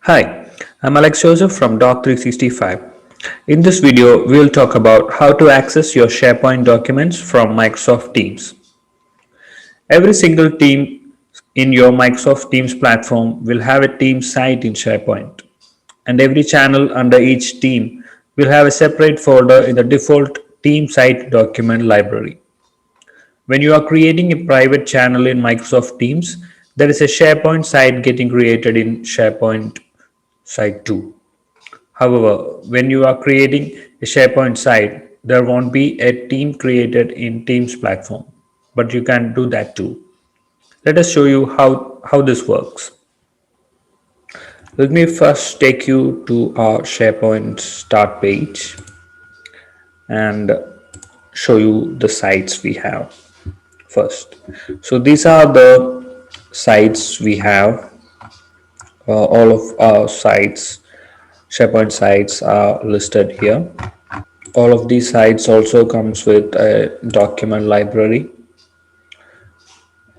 Hi, I'm Alex Joseph from Doc365. In this video, we'll talk about how to access your SharePoint documents from Microsoft Teams. Every single team in your Microsoft Teams platform will have a team site in SharePoint, and every channel under each team will have a separate folder in the default team site document library. When you are creating a private channel in Microsoft Teams, there is a SharePoint site getting created in SharePoint Site 2. However, when you are creating a SharePoint site, there won't be a team created in Teams platform, but you can do that too. Let us show you how this works. Let me first take you to our SharePoint start page and show you the sites we have first. So these are the sites we have. All of our sites, SharePoint sites are listed here. All of these sites also comes with a document library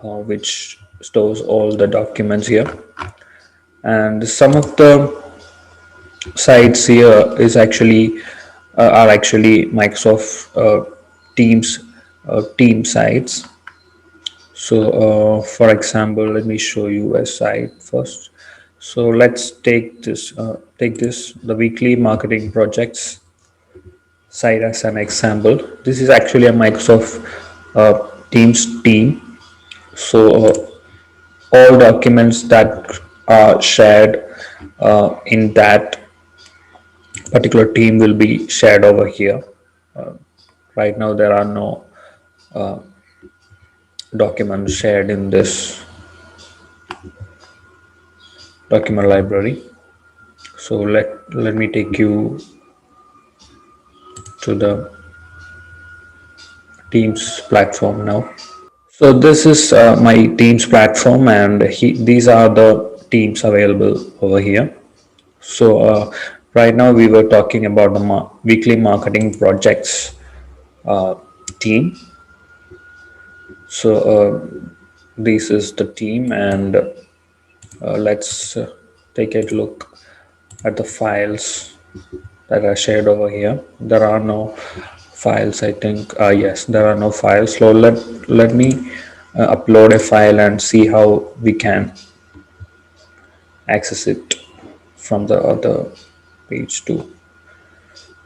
which stores all the documents here, and some of the sites here is actually are actually Microsoft Teams team sites. So for example, let me show you a site first. So let's take this the weekly marketing projects site as an example. This is actually a Microsoft Teams team. So all documents that are shared in that particular team will be shared over here. Right now, there are no documents shared in this document library. So let me take you to the Teams platform now. So this is my Teams platform, and these are the teams available over here. So right now we were talking about the weekly marketing projects team. So this is the team, and let's take a look at the files that are shared over here. There are no files, I think. Yes, there are no files. So let me upload a file and see how we can access it from the other page too.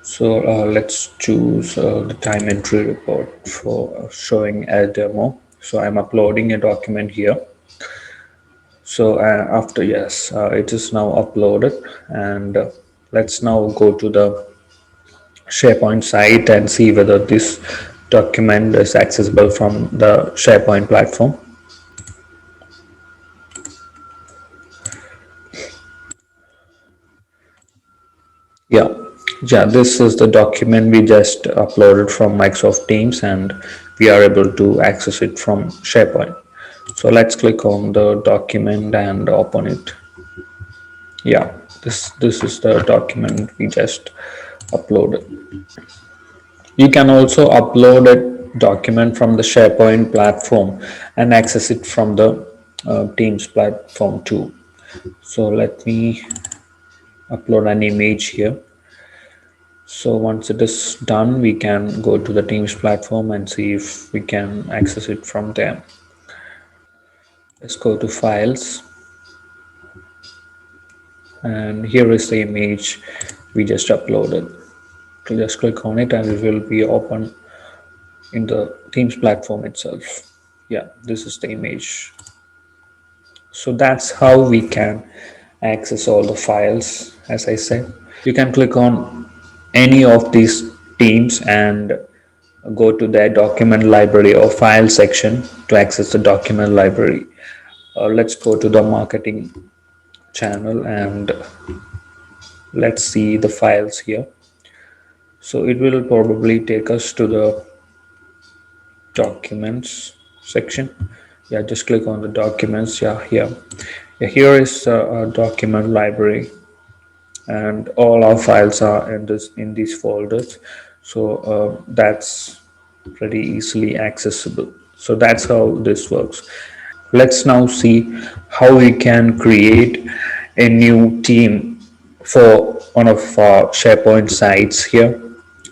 So let's choose the time entry report for showing a demo. So I'm uploading a document here. So after yes, it is now uploaded, and let's now go to the SharePoint site and see whether this document is accessible from the SharePoint platform. Yeah, yeah, this is the document we just uploaded from Microsoft Teams, and we are able to access it from SharePoint. So let's click on the document and open it. Yeah, this is the document we just uploaded. You can also upload a document from the SharePoint platform and access it from the Teams platform too. So let me upload an image here. So once it is done, we can go to the Teams platform and see if we can access it from there. Let's go to files, and here is the image we just uploaded. Just click on it and it will be open in the Teams platform itself. Yeah, this is the image. So that's how we can access all the files. As I said, you can click on any of these teams and go to their document library or file section to access the document library. Let's go to the marketing channel and let's see the files here. So it will probably take us to the documents section. Yeah, just click on the documents. Yeah, here is a document library, and all our files are in these folders. So that's pretty easily accessible. So that's how this works. Let's now see how we can create a new team for one of our SharePoint sites here,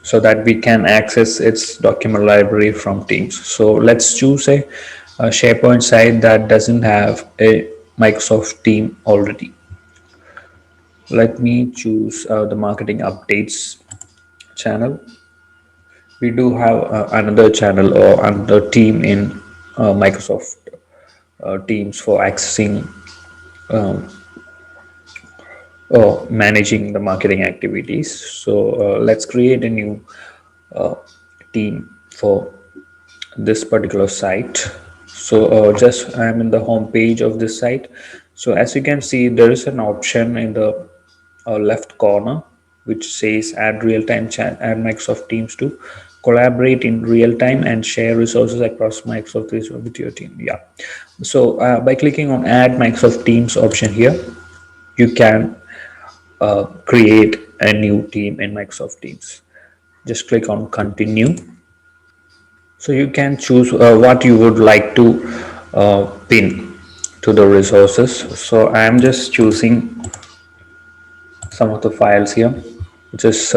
so that we can access its document library from Teams. So let's choose a SharePoint site that doesn't have a Microsoft team already. Let me choose the marketing updates channel. We do have another channel or another team in Microsoft Teams for accessing or managing the marketing activities. So let's create a new team for this particular site. So just I'm in the home page of this site. So as you can see, there is an option in the left corner which says add real-time chat, add Microsoft Teams to collaborate in real time and share resources across Microsoft Teams with your team. Yeah. So by clicking on add Microsoft Teams option here, you can create a new team in Microsoft Teams. Just click on continue. So you can choose what you would like to pin to the resources. So I am just choosing some of the files here. Just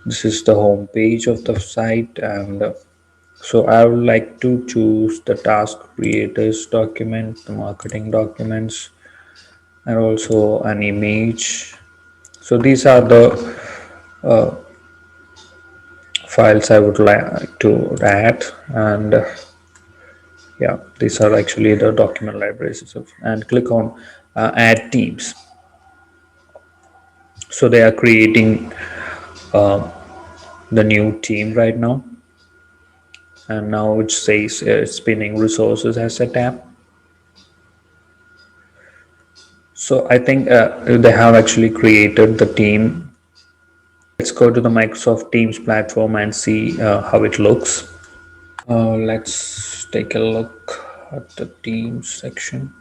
this is the home page of the site, and so I would like to choose the task creators document, the marketing documents, and also an image. So these are the files I would like to add, and yeah, these are actually the document libraries itself. And click on add teams. So they are creating the new team right now, and now it says spinning resources as a tab. So I think they have actually created the team. Let's go to the Microsoft Teams platform and see how it looks. Let's take a look at the Teams section.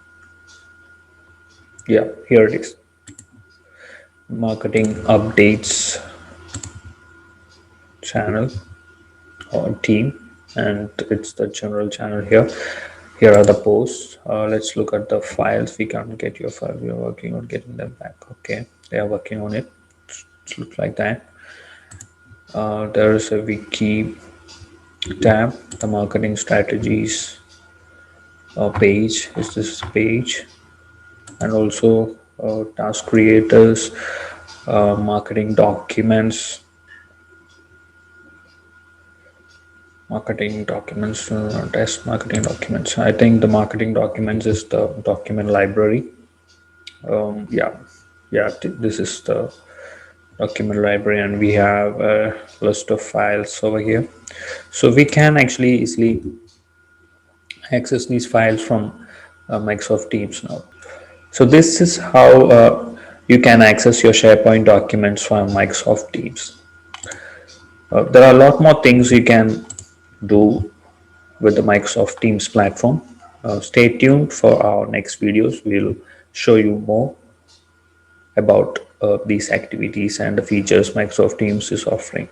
Yeah, here it is. Marketing updates channel or team, and it's the general channel here. Here are the posts. Let's look at the files. We can't get your file. We are working on getting them back. Okay, they are working on it. It looks like that. There is a wiki tab. The marketing strategies page is this page, and also task creators, marketing documents, test marketing documents. I think the marketing documents is the document library. Yeah, this is the document library, and we have a list of files over here. So we can actually easily access these files from Microsoft Teams now. So this is how you can access your SharePoint documents from Microsoft Teams. There are a lot more things you can do with the Microsoft Teams platform. Stay tuned for our next videos. We'll show you more about these activities and the features Microsoft Teams is offering.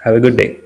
Have a good day.